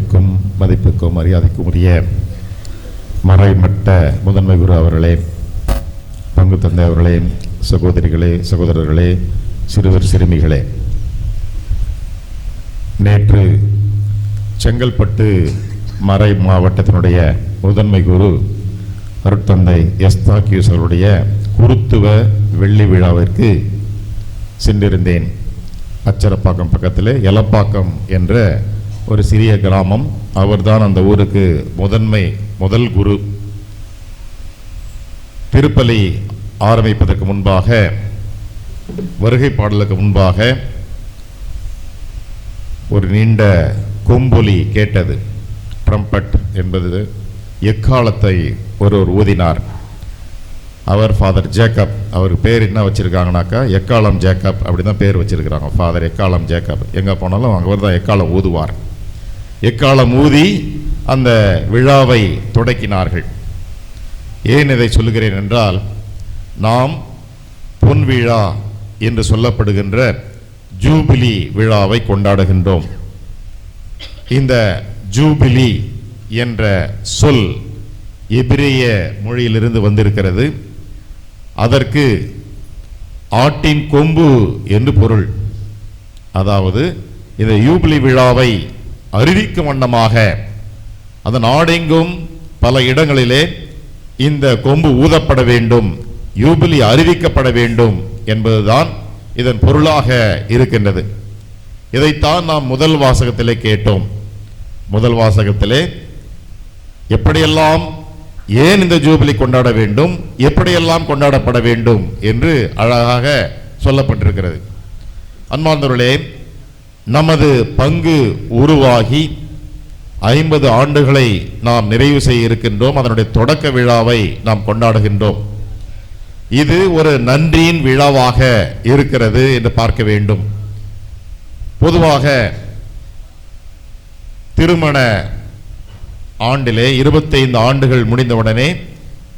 பெருமைக்கும் மதிப்புக்கும் மரியாதைக்கும் உரிய மறைமட்ட முதன்மை குரு அவர்களே, பங்கு தந்தை அவர்களே, சகோதரிகளே, சகோதரர்களே, சிறுவர் சிறுமிகளே, நேற்று செங்கல்பட்டு மறை மாவட்டத்தினுடைய முதன்மை குரு அருட்தந்தை எஸ்தாக்கியூஸ் அவருடைய குருத்துவ வெள்ளி விழாவிற்கு சென்றிருந்தேன். அச்சரப்பாக்கம் பக்கத்தில் எலப்பாக்கம் என்ற ஒரு சிறிய கிராமம். அவர்தான் அந்த ஊருக்கு முதல் குரு. திருப்பலி ஆரம்பிப்பதற்கு முன்பாக, வருகை பாடலுக்கு முன்பாக ஒரு நீண்ட கொம்பொலி கேட்டது. ட்ரம்பட் என்பது எக்காலத்தை ஒருவர் ஊதினார். அவர் ஃபாதர் ஜேக்கப். அவர் பேர் என்ன வச்சுருக்காங்கனாக்கா எக்காலம் ஜேக்கப் அப்படி தான் பேர் வச்சுருக்கிறாங்க. ஃபாதர் எக்காலம் ஜேக்கப். எங்கே போனாலும் அவர் தான் எக்காலம் ஊதுவார். எக்காலம் ஊதி அந்த விழாவை தொடக்கினார்கள். ஏன் இதை சொல்லுகிறேன் என்றால், நாம் பொன் விழா என்று சொல்லப்படுகின்ற ஜூபிலி விழாவை கொண்டாடுகின்றோம். இந்த ஜூபிலி என்ற சொல் எபிரேய மொழியிலிருந்து வந்திருக்கிறது. அதற்கு ஆட்டின் கொம்பு என்று பொருள். அதாவது இந்த யூபிலி விழாவை அறிவிக்கும் வண்ணமாக அந்த நாடெங்கும் பல இடங்களிலே இந்த கொம்பு ஊதப்பட வேண்டும், யூபிலி அறிவிக்கப்பட வேண்டும் என்பதுதான் இதன் பொருளாக இருக்கின்றது. இதைத்தான் நாம் முதல் வாசகத்திலே கேட்டோம். முதல் வாசகத்திலே எப்படியெல்லாம், ஏன் இந்த ஜூபிலி கொண்டாட வேண்டும், எப்படியெல்லாம் கொண்டாடப்பட வேண்டும் என்று அழகாக சொல்லப்பட்டிருக்கிறது. அன்பார்ந்தவர்களே, நமது பங்கு உருவாகி 50 ஆண்டுகளை நாம் நிறைவு செய்ய இருக்கின்றோம். அதனுடைய தொடக்க விழாவை நாம் கொண்டாடுகின்றோம். இது ஒரு நன்றியின் விழாவாக இருக்கிறது என்று பார்க்க வேண்டும். பொதுவாக திருமண ஆண்டிலே 25 ஆண்டுகள் முடிந்தவுடனே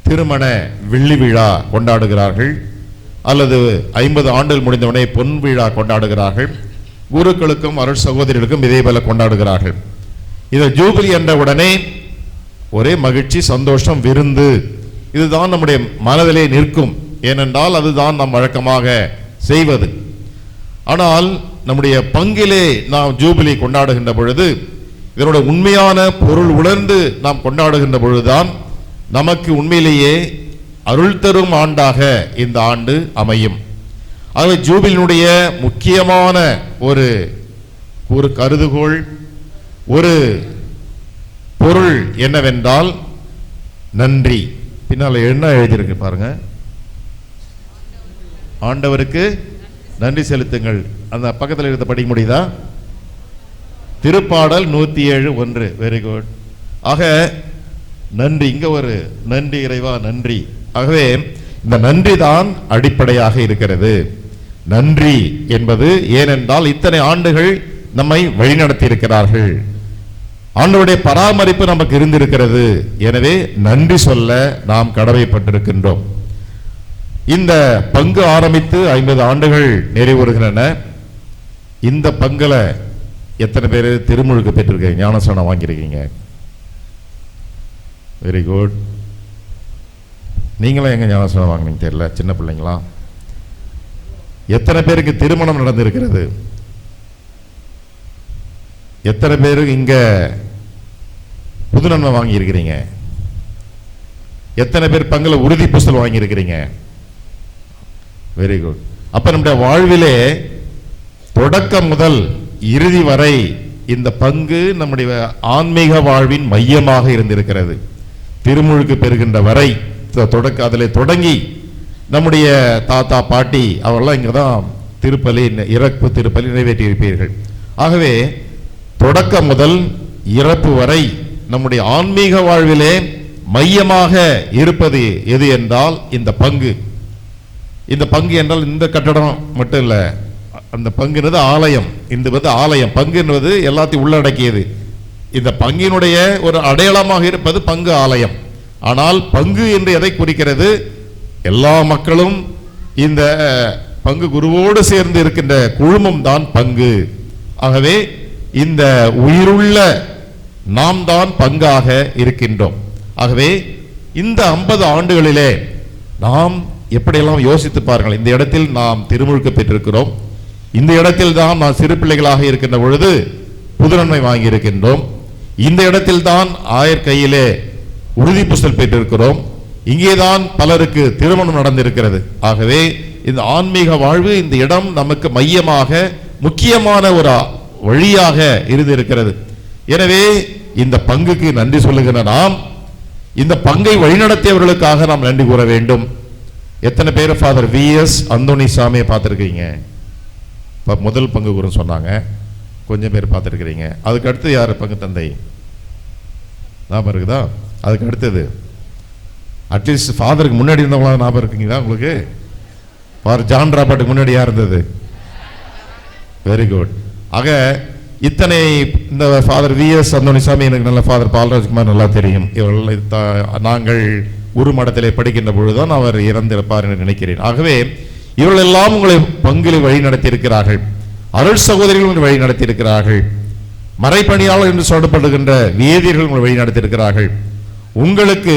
திருமண வெள்ளி விழா கொண்டாடுகிறார்கள், அல்லது 50 ஆண்டுகள் முடிந்தவுடனே பொன் விழா கொண்டாடுகிறார்கள். குருக்களுக்கும் அருள் சகோதரிகளுக்கும் இதே போல கொண்டாடுகிறார்கள். இந்த ஜூபிலி என்ற உடனே ஒரே மகிழ்ச்சி, சந்தோஷம், விருந்து, இதுதான் நம்முடைய மனதிலே நிற்கும். ஏனென்றால் அதுதான் நாம் வழக்கமாக செய்வது. ஆனால் நம்முடைய பங்கிலே நாம் ஜூபிலி கொண்டாடுகின்ற பொழுது, இதனுடைய உண்மையான பொருள் உணர்ந்து நாம் கொண்டாடுகின்ற பொழுதுதான் நமக்கு உண்மையிலேயே அருள் தரும் ஆண்டாக இந்த ஆண்டு அமையும். ஆகவே ஜூபிலினுடைய முக்கியமான ஒரு கருதுகோள், ஒரு பொருள் என்னவென்றால் நன்றி. பின்னால் என்ன எழுதியிருக்கு பாருங்க, ஆண்டவருக்கு நன்றி செலுத்துங்கள். அந்த பக்கத்தில் இருந்த படிக்க முடியுதா? திருப்பாடல் 107:1. Very good. ஆக நன்றி, இங்க ஒரு நன்றி, இறைவா நன்றி. ஆகவே இந்த நன்றி தான் அடிப்படையாக இருக்கிறது. நன்றி என்பது, ஏனென்றால் இத்தனை ஆண்டுகள் நம்மை வழிநடத்தி இருக்கிறார்கள், ஆண்டவருடைய பராமரிப்பு நமக்கு இருந்திருக்கிறது. எனவே நன்றி சொல்ல நாம் கடமைப்பட்டிருக்கின்றோம். இந்த பங்கு ஆரம்பித்து 50 ஆண்டுகள் நிறைவுறுகின்றன. இந்த பங்குல எத்தனை பேர் திருமுழுக்கு பெற்றிருக்கீங்க, ஞானஸ்நானம் வாங்கியிருக்கீங்க? Very good. நீங்களும் எங்க ஞானஸ்நானம் வாங்கினீங்க தெரியல, சின்ன பிள்ளைங்களா? எத்தனை பேருக்கு திருமணம் நடந்திருக்கிறது? எத்தனை பேருக்கு இங்க புது நன்மை வாங்கி இருக்கிறீங்க? எத்தனை பேர் பங்குல உறுதி பூசல் வாங்கி இருக்கிறீங்க? Very good. அப்ப நம்முடைய வாழ்விலே தொடக்கம் முதல் இறுதி வரை இந்த பங்கு நம்முடைய ஆன்மீக வாழ்வின் மையமாக இருந்திருக்கிறது. திருமுழுக்கு பெறுகின்ற வரை அதிலே தொடங்கி நம்முடைய தாத்தா பாட்டி அவரெல்லாம் இங்கதான் திருப்பலி, இறப்பு திருப்பலி நிறைவேற்றி இருப்பீர்கள். ஆகவே தொடக்கம் முதல் இறப்பு வரை நம்முடைய ஆன்மீக வாழ்விலே மையமாக இருப்பது எது என்றால் இந்த பங்கு. இந்த பங்கு என்றால் இந்த கட்டடம் மட்டும் இல்லை, அந்த பங்குன்றது ஆலயம். இந்த ஆலயம், பங்கு என்பது எல்லாத்தையும் உள்ளடக்கியது. இந்த பங்கினுடைய ஒரு அடையாளமாக இருப்பது பங்கு ஆலயம். ஆனால் பங்கு என்று எதை குறிக்கிறது? எல்லா மக்களும் இந்த பங்கு குருவோடு சேர்ந்து இருக்கின்ற குழுமம் தான் பங்கு. ஆகவே இந்த உயிருள்ள நாம் தான் பங்காக இருக்கின்றோம். ஆகவே இந்த 50 ஆண்டுகளிலே நாம் எப்படியெல்லாம் யோசித்து பாருங்கள். இந்த இடத்தில் நாம் திருமுழுக்கு பெற்றிருக்கிறோம். இந்த இடத்தில் தான் நாம் சிறு பிள்ளைகளாக இருக்கின்ற பொழுது புதுநன்மை வாங்கி இருக்கின்றோம். இந்த இடத்தில் தான் ஆயர் கையிலே உறுதி பூசல் பெற்றிருக்கிறோம். இங்கேதான் பலருக்கு திருமணம் நடந்திருக்கிறது. ஆகவே இந்த ஆன்மீக வாழ்வு, இந்த இடம் நமக்கு மையமாக முக்கியமான ஒரு வழியாக இருந்திருக்கிறது. எனவே இந்த பங்குக்கு நன்றி சொல்லுகிற நாம் இந்த பங்கை வழிநடத்தியவர்களுக்காக நாம் நன்றி கூற வேண்டும். எத்தனை பேர் ஃபாதர் VS அந்தோணி சாமியை பார்த்துருக்கீங்க? முதல் பங்கு கூற சொன்னாங்க, கொஞ்சம் பேர் பார்த்துருக்கிறீங்க. அதுக்கு அடுத்து யார் பங்கு தந்தை ஞாபகம் இருக்குதா? அதுக்கு அடுத்தது அட்லீஸ்ட் ஃபாதருக்கு முன்னாடி இருந்தவங்களா ஞாபகம் இருக்குங்களா உங்களுக்கு? ஃபாதர் ஜான் ராபர்ட்டுக்கு முன்னாடி யார் இருந்தது? Very good. ஆக இத்தனை இந்த ஃபாதர் VS அந்தோணிசாமி எனக்கு நல்ல ஃபாதர் பால்ராஜ்குமார் நல்லா தெரியும். இவர்கள் நாங்கள் குரு மடத்திலே படிக்கின்ற பொழுதுதான் அவர் இறந்திருப்பார் என்று நினைக்கிறேன். ஆகவே இவர்கள் எல்லாம் உங்களை பங்கில் வழி நடத்தி இருக்கிறார்கள். அருள் சகோதரிகள் வழி நடத்தி இருக்கிறார்கள். மறைப்பணியாளர் என்று சொல்லப்படுகின்ற வேதியர்கள் உங்களை வழி நடத்தி இருக்கிறார்கள். உங்களுக்கு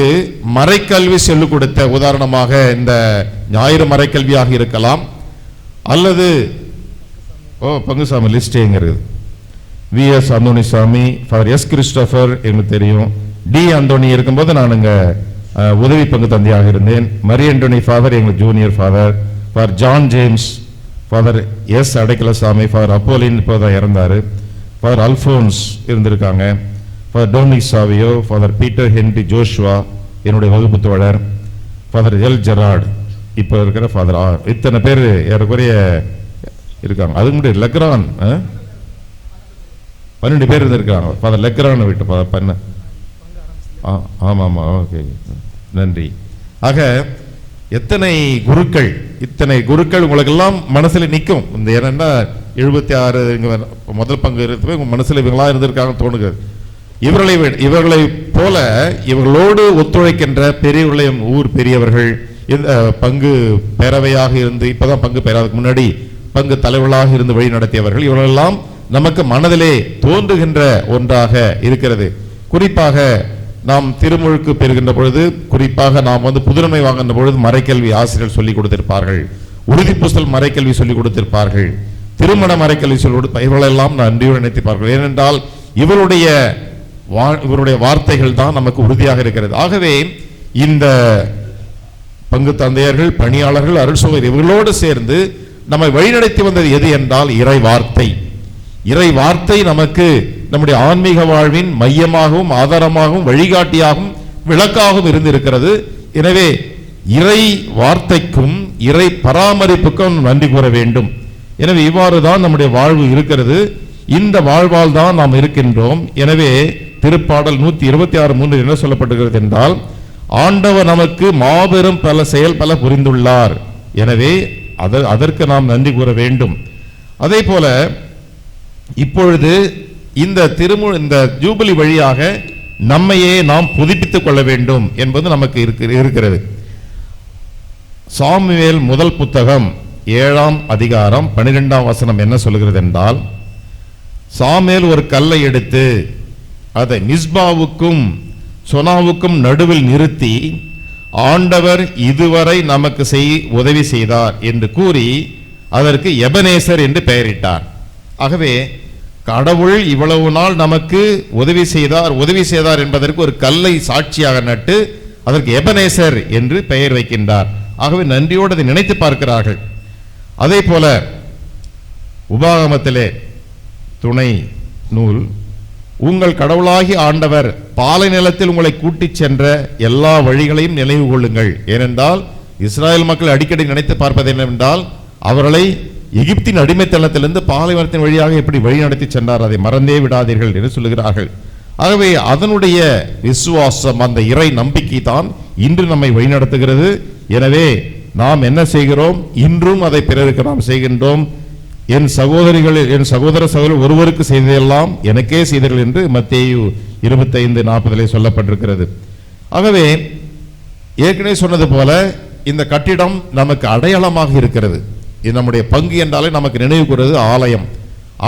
மறைக்கல்வி சொல்லிக் கொடுத்த, உதாரணமாக இந்த ஞாயிறு மறைக்கல்வியாக இருக்கலாம், அல்லது பங்குசாமி லிஸ்ட் எங்க இருக்குது? VS Anthonisamy, father S Christopher எனக்கு தெரியும். D அந்தோணி இருக்கும்போது நான் இங்க உதவி பங்கு தந்தையாக இருந்தேன். மரி அண்டோனி ஃபாதர் எங்களுக்கு junior father. Father John James, father S Adaikalasamy, father Apollin இப்போதான் இறந்தாரு. ஃபாதர் அல்போன்ஸ் இருந்திருக்காங்க. Father Dominic Savio, father Peter Henry Joshua என்னுடைய வகுப்பு தோழர், ஃபாதர் L ஜெரார்ட் இப்போ இருக்கிற ஃபாதர். இத்தனை பேர் ஏறக்குறைய இருக்காங்க. அதுக்கு முன்னாடி லெக்ரான் 12 பேர் இருந்திருக்காங்க. ஃபாதர் லெக்ரான் விட்டு பண்ண. ஆமாம், ஓகே, நன்றி. ஆக எத்தனை குருக்கள் உங்களுக்கெல்லாம் மனசில் நிற்கும். இந்த ஏன்னா 76 முதல் பங்கு உங்க மனசில் இவங்களா இருந்திருக்காங்க தோணுகிறது. இவர்களை போல இவர்களோடு ஒத்துழைக்கின்ற பெரியவர்களையும், ஊர் பெரியவர்கள், இந்த பங்கு பேரவையாக இருந்து, இப்பதான் பங்கு பேரவைக்கு முன்னாடி பங்கு தலைவர்களாக இருந்து வழி நடத்தியவர்கள், இவர்களெல்லாம் நமக்கு மனதிலே தோன்றுகின்ற ஒன்றாக இருக்கிறது. குறிப்பாக நாம் திருமுழுக்கு பெறுகின்ற பொழுது, குறிப்பாக நாம் புதுநன்மை வாங்குகின்ற பொழுது மறைக்கல்வி ஆசிரியர் சொல்லிக் கொடுத்திருப்பார்கள், உறுதி பூசல் மறைக்கல்வி சொல்லிக் கொடுத்திருப்பார்கள், திருமண மறைக்கல்வி சொல்லிக் கொடுத்த இவர்களெல்லாம் நன்றியோடு நினைத்திருப்பார்கள். ஏனென்றால் இவருடைய வார்த்தைகள் தான் நமக்கு உறுதியாக இருக்கிறது. ஆகவே இந்த பங்கு தந்தையர்கள், பணியாளர்கள், அருள் சகோதரி இவர்களோடு சேர்ந்து நம்மை வழிநடத்தி வந்தது எது என்றால் இறை வார்த்தை. இறை வார்த்தை நமக்கு நம்முடைய ஆன்மீக வாழ்வின் மையமாகவும் ஆதாரமாகவும் வழிகாட்டியாகவும் விளக்காகவும் இருந்திருக்கிறது. எனவே இறை வார்த்தைக்கும் இறை பராமரிப்புக்கும் நன்றி கூற வேண்டும். எனவே இவ்வாறு தான் நம்முடைய வாழ்வு இருக்கிறது. இந்த வாழ்வால் தான் நாம் இருக்கின்றோம். எனவே திருப்பாடல் 126:3 என்ன சொல்லப்பட்டிருக்கிறது என்றால், ஆண்டவர் நமக்கு மாபெரும் பல புரிந்துள்ளார். எனவே அதற்கு நாம் நன்றி கூற வேண்டும். அதே போல இப்பொழுது இந்த ஜூபிலி வழியாக நம்மையே நாம் புதுப்பித்துக் கொள்ள வேண்டும் என்பது நமக்கு இருக்கிறது. சாமுவேல் முதல் புத்தகம் 7ஆம் அதிகாரம் 12ஆம் வசனம் என்ன சொல்கிறது என்றால், சாமுவேல் ஒரு கல்லை எடுத்து அதை மிஸ்பாவுக்கும் சொனாவுக்கும் நடுவில் நிறுத்தி, ஆண்டவர் இதுவரை நமக்கு உதவி செய்தார் என்று கூறி அதற்கு எபனேசர் என்று பெயரிட்டார். ஆகவே கடவுள் இவ்வளவு நாள் நமக்கு உதவி செய்தார் என்பதற்கு ஒரு கல்லை சாட்சியாக நட்டு அதற்கு எபனேசர் என்று பெயர் வைக்கின்றார். ஆகவே நன்றியோடு அதை நினைத்து பார்க்கிறார்கள். அதே போல உபாகமத்திலே துணை நூல், உங்கள் கடவுளாகி ஆண்டவர் பாலை நிலத்தில் உங்களை கூட்டிச் சென்ற எல்லா வழிகளையும் நினைவு கொள்ளுங்கள். ஏனென்றால் இஸ்ராயல் மக்கள் அடிக்கடி நினைத்து பார்ப்பது என்னவென்றால், அவர்களை எகிப்தின் அடிமைத்தனத்திலிருந்து பாலைவனத்தின் வழியாக எப்படி வழி நடத்தி சென்றார், அதை மறந்தே விடாதீர்கள் என்று சொல்லுகிறார்கள். ஆகவே அதனுடைய விசுவாசம், அந்த இறை நம்பிக்கை தான் இன்று நம்மை வழிநடத்துகிறது. எனவே நாம் என்ன செய்கிறோம்? இன்றும் அதை பிறருக்கு நாம் செய்கின்றோம். என் சகோதர ஒருவருக்கு செய்ததெல்லாம் எனக்கே செய்தீர்கள் என்று மத்தேயு 25:40 சொல்லப்பட்டிருக்கிறது. ஆகவே ஏற்கனவே சொன்னது போல இந்த கட்டிடம் நமக்கு அடையாளமாக இருக்கிறது. இது நம்முடைய பங்கு என்றாலே நமக்கு நினைவு கூறுவது ஆலயம்.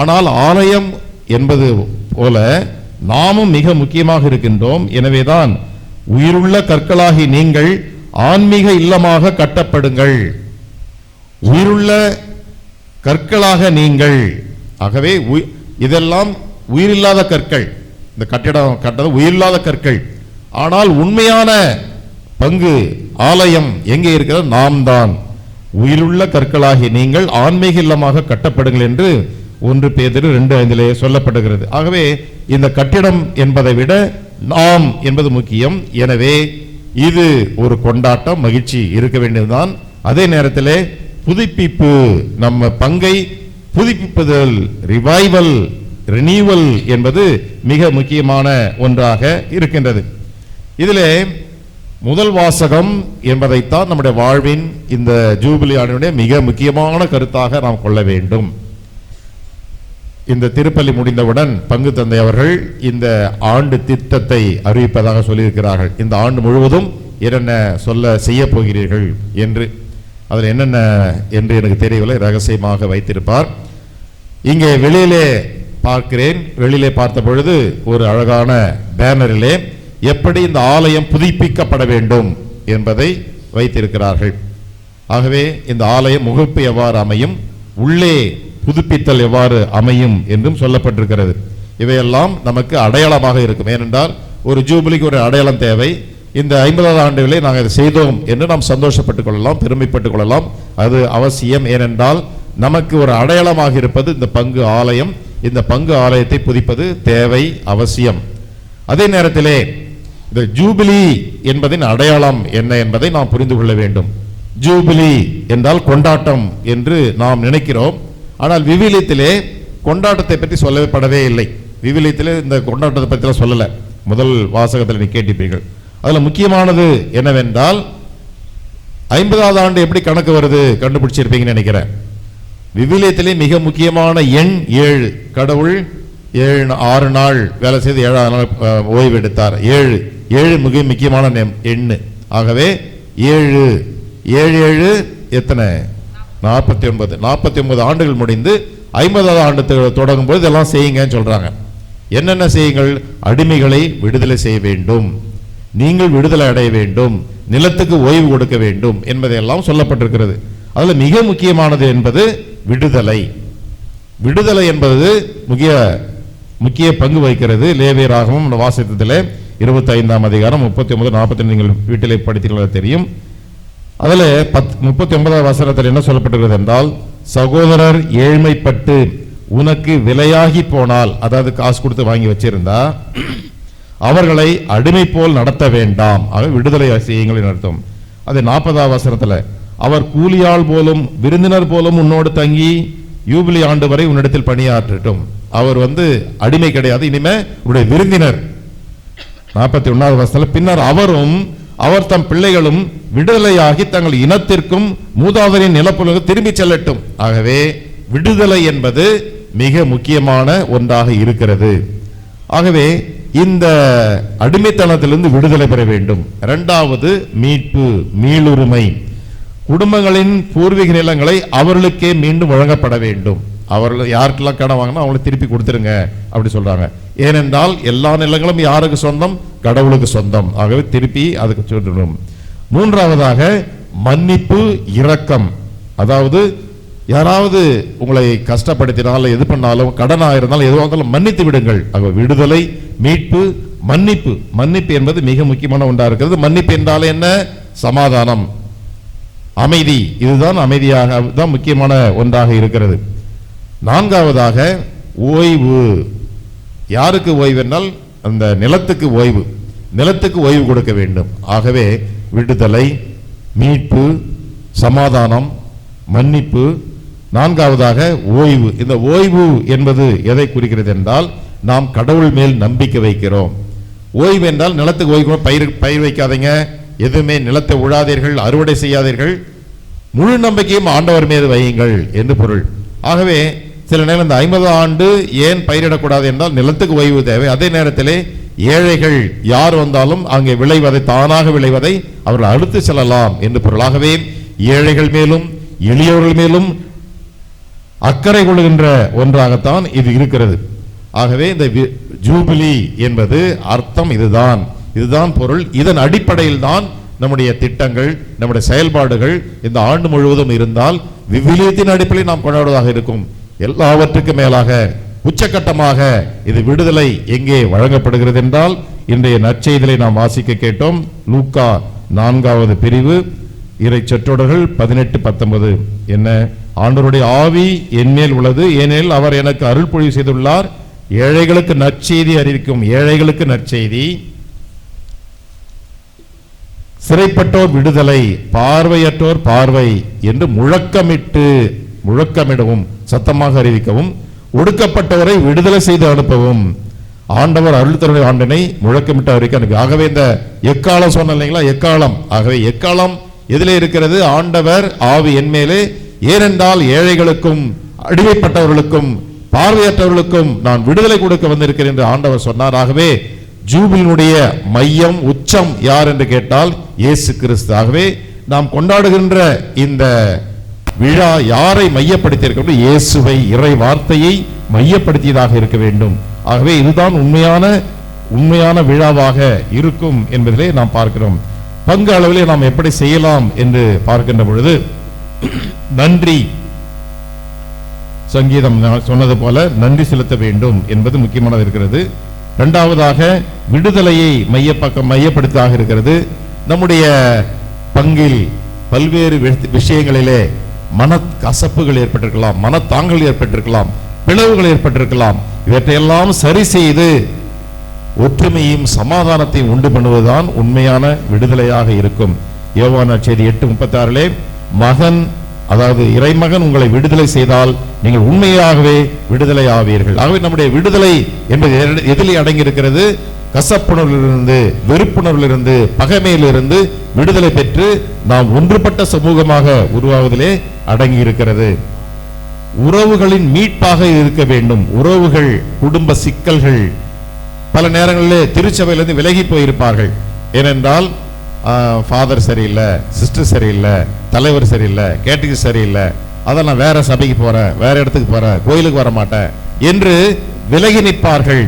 ஆனால் ஆலயம் என்பது போல நாமும் மிக முக்கியமாக இருக்கின்றோம். எனவேதான் உயிருள்ள கற்களாகி நீங்கள் ஆன்மீக இல்லமாக கட்டப்படுங்கள். உயிருள்ள கற்களாக நீங்கள். ஆகவே இதெல்லாம் உயிரில்லாத கற்கள். இந்த கட்டிடம் கட்டது உயிரில்லாத கற்கள். ஆனால் உண்மையான பங்கு ஆலயம் எங்கே இருக்கிறது? நாம் தான். உயிருள்ள கற்களாகி நீங்கள் ஆன்மீக இல்லமாக கட்டப்படுங்கள் என்று 1 பேதுரு 2:5 சொல்லப்படுகிறது. ஆகவே இந்த கட்டிடம் என்பதை விட நாம் என்பது முக்கியம். எனவே இது ஒரு கொண்டாட்டம், மகிழ்ச்சி இருக்க வேண்டியதுதான். அதே நேரத்தில் புதுப்பிப்பு, நம்ம பங்கை புதுப்பிப்பதில் ரிவைவல், ரினியூவல் என்பது மிக முக்கியமான ஒன்றாக இருக்கின்றது. இதிலே முதல் வாசகம் என்பதைத்தான் நம்முடைய வாழ்வின் இந்த ஜூபிலி ஆண்டினுடைய மிக முக்கியமான கருத்தாக நாம் கொள்ள வேண்டும். இந்த திருப்பலி முடிந்தவுடன் பங்கு தந்தை அவர்கள் இந்த ஆண்டு திட்டத்தை அறிவிப்பதாக சொல்லியிருக்கிறார்கள். இந்த ஆண்டு முழுவதும் என்னென்ன செய்ய போகிறீர்கள் என்று. அதில் என்னென்ன என்று எனக்கு தெரியவில்லை, ரகசியமாக வைத்திருப்பார். இங்கே வெளியிலே பார்க்கிறேன். வெளியிலே பார்த்த பொழுது ஒரு அழகான பேனரிலே எப்படி இந்த ஆலயம் புதுப்பிக்கப்பட வேண்டும் என்பதை வைத்திருக்கிறார்கள். ஆகவே இந்த ஆலயம் முகப்பு எவ்வாறு அமையும், உள்ளே புதுப்பித்தல் எவ்வாறு அமையும் என்றும் சொல்லப்பட்டிருக்கிறது. இவையெல்லாம் நமக்கு அடையாளமாக இருக்கும். ஏனென்றால் ஒரு ஜூபிலிக்கு ஒரு அடையாளம் தேவை. இந்த 50வது ஆண்டுகளை நாங்கள் இதை செய்தோம் என்று நாம் சந்தோஷப்பட்டுக் கொள்ளலாம், பெருமைப்பட்டுக் கொள்ளலாம். அது அவசியம். ஏனென்றால் நமக்கு ஒரு அடையாளமாக இருப்பது இந்த பங்கு ஆலயம். இந்த பங்கு ஆலயத்தை புதுப்பிப்பது தேவை, அவசியம். அதே நேரத்திலே இந்த ஜூபிலி என்பதின் அடையாளம் என்ன என்பதை நாம் புரிந்து கொள்ள வேண்டும். ஜூபிலி என்றால் கொண்டாட்டம் என்று நாம் நினைக்கிறோம். ஆனால் விவிலியத்திலே கொண்டாட்டத்தை பற்றி சொல்லப்படவே இல்லை. விவிலியத்திலே இந்த கொண்டாட்டத்தை பற்றி சொல்லல. முதல் வாசகத்தில் நீ கேட்டிருப்பீர்கள். அதில் முக்கியமானது என்னவென்றால் 50வது ஆண்டு எப்படி கணக்கு வருது கண்டுபிடிச்சிருப்பீங்கன்னு நினைக்கிறேன். விவிலியத்திலே மிக முக்கியமான எண் 7. கடவுள் 6 நாள் வேலை செய்து 7வது நாள் ஓய்வு எடுத்தார். 7 மிக முக்கியமான எண்ணு. ஆகவே 7 7 எத்தனை? 49 ஆண்டுகள் முடிந்து 50வது ஆண்டு தொடங்கும் போது இதெல்லாம் செய்யுங்கன்னு சொல்றாங்க. என்னென்ன செய்யுங்கள்? அடிமைகளை விடுதலை செய்ய வேண்டும், நீங்கள் விடுதலை அடைய வேண்டும், நிலத்துக்கு ஓய்வு கொடுக்க வேண்டும் என்பதையெல்லாம் சொல்லப்பட்டிருக்கிறது. அதுல மிக முக்கியமானது என்பது விடுதலை. விடுதலை என்பது முக்கிய பங்கு வகிக்கிறது. லேவியராகமம் வாசித்ததிலே 25ஆம் அதிகாரம் 39 42 நீங்கள் வீட்டிலே படித்தீர்கள் தெரியும். அதில் 39வது வசனத்தில் என்ன சொல்லப்பட்டிருக்கிறது என்றால், சகோதரர் ஏழ்மைப்பட்டு உனக்கு விலையாகி போனால், அதாவது காசு கொடுத்து வாங்கி வச்சிருந்தா, அவர்களை அடிமை போல் நடத்த வேண்டாம், ஆக விடுதலை செய்யுங்கள் அர்த்தம். அது 40வது வசனத்தில், அவர் கூலியாள் போலும் விருந்தினர் போலும் உன்னோடு தங்கி யூபிலி ஆண்டு வரை உன்னிடத்தில் பணியாற்றட்டும். அவர் அடிமை கிடையாது, இனிமே உடைய விருந்தினர். 41வது வசனத்தில், பின்னர் அவரும் அவர் தம் பிள்ளைகளும் விடுதலையாகி தங்கள் இனத்திற்கும் மூதாதையரின் நிலப்புலகு திரும்பி செல்லட்டும். ஆகவே விடுதலை என்பது மிக முக்கியமான ஒன்றாக இருக்கிறது. ஆகவே இந்த அடிமைத்தனத்திலிருந்து விடுதலை பெற வேண்டும். இரண்டாவது மீட்பு, மீளுரிமை. குடும்பங்களின் பூர்வீக நிலங்களை அவர்களுக்கே மீண்டும் வழங்கப்பட வேண்டும். அவர்கள் யாருக்கெல்லாம் கடன் வாங்கினா அவங்களை திருப்பி கொடுத்துருங்க அப்படி சொல்றாங்க. ஏனென்றால் எல்லா நிலங்களும் யாருக்கு சொந்தம்? கடவுளுக்கு சொந்தம். ஆகவே திருப்பி அதுக்கு சொல்லணும். மூன்றாவதாக மன்னிப்பு, இரக்கம். அதாவது யாராவது உங்களை கஷ்டப்படுத்தினாலும் எது பண்ணாலும் கடனாக இருந்தாலும் எதுவாக இருந்தாலும் மன்னித்து விடுங்கள். ஆக விடுதலை, மீட்பு, மன்னிப்பு. மன்னிப்பு என்பது மிக முக்கியமான ஒன்றாக இருக்கிறது. மன்னிப்பு என்றால் என்ன? சமாதானம், அமைதி. இதுதான் அமைதியாக தான் முக்கியமான ஒன்றாக இருக்கிறது. நான்காவதாக ஓய்வு. யாருக்கு ஓய்வு என்றால் அந்த நிலத்துக்கு ஓய்வு. நிலத்துக்கு ஓய்வு கொடுக்க வேண்டும். ஆகவே விடுதலை, மீட்பு, சமாதானம், மன்னிப்பு. நான்காவதாக ஓய்வு. இந்த ஓய்வு என்பது எதை குறிக்கிறது என்றால், நாம் கடவுள் மேல் நம்பிக்கை வைக்கிறோம். ஓய்வு என்றால் நிலத்துக்கு ஓய்வு. பயிர் வைக்காதீங்க, எதுவுமே நிலத்தை உழாதீர்கள், அறுவடை செய்யாதீர்கள், முழு நம்பிக்கையும் ஆண்டவர் மீது வையுங்கள் என்று பொருள். ஆகவே சில நேரம் இந்த 50 ஆண்டு ஏன் பயிரிடக்கூடாது என்றால் நிலத்துக்கு ஓய்வு தேவை. அதே நேரத்திலே ஏழைகள் யார் வந்தாலும் அங்கே விளைவதை, தானாக விளைவதை அவர்கள் அடுத்து செல்லலாம் என்று பொருள். ஆகவே ஏழைகள் மேலும் எளியவர்கள் மேலும் அக்கறை கொள்கின்ற ஒன்றாகத்தான் இது இருக்கிறது. ஆகவே இந்த ஜூபிலி என்பது அர்த்தம் இதுதான் பொருள். இதன் அடிப்படையில் தான் நம்முடைய திட்டங்கள், நம்முடைய செயல்பாடுகள் இந்த ஆண்டு முழுவதும் இருந்தால் விவிலியத்தின் அடிப்படையில் நாம் கொண்டாடுவதாக இருக்கும். எல்லாவற்றுக்கும் மேலாக உச்சகட்டமாக இது விடுதலை எங்கே வழங்கப்படுகிறது என்றால், இன்றைய நற்செய்தியை நாம் வாசிக்க கேட்டோம். லூக்கா 4வது பிரிவு இறை சொற்றொடர்கள் 18-19. என்ன? ஆண்டவருடைய ஆவி என்மேல் உள்ளது, ஏனெனில் அவர் எனக்கு அருள் பொழிவு செய்துள்ளார். ஏழைகளுக்கு நற்செய்தி அறிவிக்கும், ஏழைகளுக்கு நற்செய்தி, சிறைப்பட்டோர் விடுதலை, பார்வையற்றோர் பார்வை என்று முழக்கமிடவும் சத்தமாக அறிவிக்கவும், ஒடுக்கப்பட்டவரை விடுதலை செய்து அனுப்பவும், ஆண்டவர் அருள் தருடைய ஆண்டினை முழக்கமிட்டு அறிவிக்க. ஆகவே இந்த எக்காலம் சொன்ன இல்லைங்களா, எக்காலம். ஆகவே எக்காலம் எதிலே இருக்கிறது? ஆண்டவர் ஆவி என்மேலே, ஏனென்றால் ஏழைகளுக்கும் அடிமைப்பட்டவர்களுக்கும் பார்வையற்றவர்களுக்கும் நான் விடுதலை கொடுக்க வந்திருக்கிறேன் என்று ஆண்டவர் சொன்னார். ஆகவே ஜூபிலினுடைய மையம், உச்சம் யார் என்று கேட்டால் இயேசு கிறிஸ்து. ஆகவே நாம் கொண்டாடுகின்ற இந்த விழா யாரை மையப்படுத்தி இருக்க வேண்டும்? இயேசுவை, இறை வார்த்தையை மையப்படுத்தியதாக இருக்க வேண்டும். ஆகவே இதுதான் உண்மையான விழாவாக இருக்கும் என்பதிலே நாம் பார்க்கிறோம். பங்கு அளவிலே நாம் எப்படி செய்யலாம் என்று பார்க்கின்ற பொழுது, நன்றி, சங்கீதம் சொன்னது போல நன்றி செலுத்த வேண்டும் என்பது முக்கியமானது இருக்கிறது. இரண்டாவதாக விடுதலையை மையப்படுத்தாக இருக்கிறது. நம்முடைய பங்கில் பல்வேறு விஷயங்களிலே மன கசப்புகள் ஏற்பட்டிருக்கலாம், மனத்தாங்கல் ஏற்பட்டிருக்கலாம், பிளவுகள் ஏற்பட்டிருக்கலாம். இவற்றையெல்லாம் சரி செய்து ஒற்றுமையும் சமாதானத்தையும் உண்டு பண்ணுவதுதான் உண்மையான விடுதலையாக இருக்கும். யோவான் நற்செய்தி 8:36 மகன், அதாவது இறைமகன் உங்களை விடுதலை செய்தால் நீங்கள் உண்மையாகவே விடுதலை ஆவீர்கள். ஆகவே நம்முடைய விடுதலை என்பது எதிலே அடங்கி இருக்கிறது? கசப்புணர்விலிருந்து, வெறுப்புணர்விலிருந்து, பகைமையிலிருந்து விடுதலை பெற்று நாம் ஒன்றுபட்ட சமூகமாக உருவாவதிலே அடங்கி இருக்கிறது. உறவுகளின் மீட்பாக இருக்க வேண்டும். உறவுகள், குடும்ப சிக்கல்கள், பல நேரங்களிலே திருச்சபையிலிருந்து விலகி போயிருப்பார்கள். ஏனென்றால் ஃபாதர் சரியில்லை, சிஸ்டர் சரியில்லை, தலைவர் சரியில்லை, கேட்டகிரி சரியில்லை, அதான் நான் வேற சபைக்கு போறேன், வேற இடத்துக்கு போறேன், கோயிலுக்கு வர மாட்டேன் என்று விலகி நிற்பார்கள்.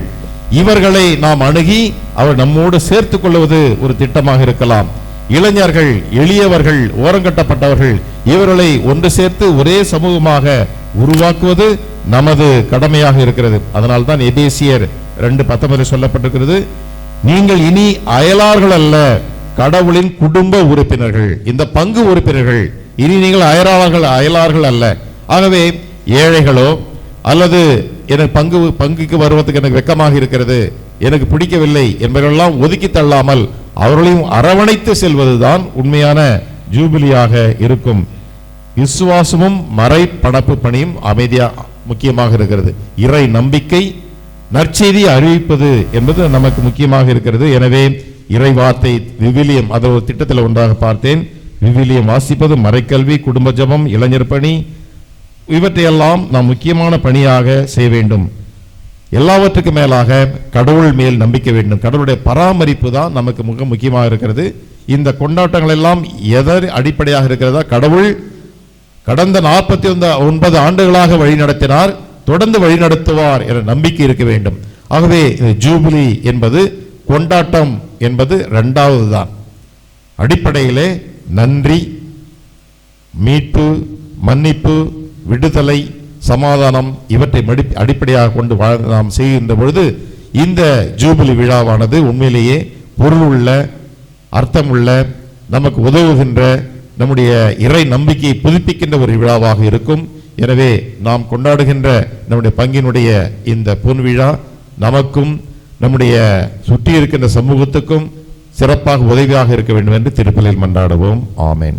இவர்களை நாம் அணுகி அவர் நம்மோடு சேர்த்துக் கொள்வது ஒரு திட்டமாக இருக்கலாம். இளைஞர்கள், எளியவர்கள், ஓரங்கட்டப்பட்டவர்கள், இவர்களை ஒன்று சேர்த்து ஒரே சமூகமாக உருவாக்குவது நமது கடமையாக இருக்கிறது. அதனால்தான் எபேசியர் 2:19 சொல்லப்பட்டிருக்கிறது, நீங்கள் இனி அயலார்கள் அல்ல, கடவுளின் குடும்ப உறுப்பினர்கள், இந்த பங்கு உறுப்பினர்கள். இனி நீங்கள் அயலார்கள் அல்ல. ஆகவே ஏழைகளோ அல்லது எனக்கு பங்குக்கு வருவதற்கு எனக்கு வெக்கமாக இருக்கிறது, எனக்கு பிடிக்கவில்லை என்பவர்களெல்லாம் ஒதுக்கி தள்ளாமல் அவர்களையும் அரவணைத்து செல்வதுதான் உண்மையான ஜூபிலியாக இருக்கும். விசுவாசமும் மறை பணப்பு பணியும் அமைதியா முக்கியமாக இருக்கிறது. இறை நம்பிக்கை, நற்செய்தி அறிவிப்பது என்பது நமக்கு முக்கியமாக இருக்கிறது. எனவே இறை வார்த்தை, விவிலியம், அதை ஒரு திட்டத்தில் ஒன்றாக பார்த்தேன். விவிலியம் வாசிப்பது, மறைக்கல்வி, குடும்ப ஜபம், இளைஞர் பணி, இவற்றையெல்லாம் நாம் முக்கியமான பணியாக செய்ய வேண்டும். எல்லாவற்றுக்கும் மேலாக கடவுள் மேல் நம்பிக்கை வேண்டும். கடவுளுடைய பராமரிப்பு தான் நமக்கு மிக முக்கியமாக இருக்கிறது. இந்த கொண்டாட்டங்கள் எல்லாம் எதர் அடிப்படையாக இருக்கிறதா? கடவுள் கடந்த 49 ஆண்டுகளாக வழிநடத்தினார், தொடர்ந்து வழிநடத்துவார் என்ற நம்பிக்கை இருக்க வேண்டும். ஆகவே ஜூபிலி என்பது, கொண்டாட்டம் என்பது இரண்டாவது தான். அடிப்படையிலே நன்றி, மீட்பு, மன்னிப்பு, விடுதலை, சமாதானம் இவற்றை அடிப்படையாக கொண்டு நாம் செய்கின்ற பொழுது இந்த ஜூபிலி விழாவானது உண்மையிலேயே பொருளுள்ள, அர்த்தமுள்ள, நமக்கு உதவுகின்ற, நம்முடைய இறை நம்பிக்கையை புதுப்பிக்கின்ற ஒரு விழாவாக இருக்கும். எனவே நாம் கொண்டாடுகின்ற நம்முடைய பங்கினுடைய இந்த பொன் விழா நமக்கும் நம்முடைய சுற்றி இருக்கின்ற சமூகத்துக்கும் சிறப்பாக உதவியாக இருக்க வேண்டும் என்று திருப்பலியில் மன்றாடுவோம். ஆமேன்.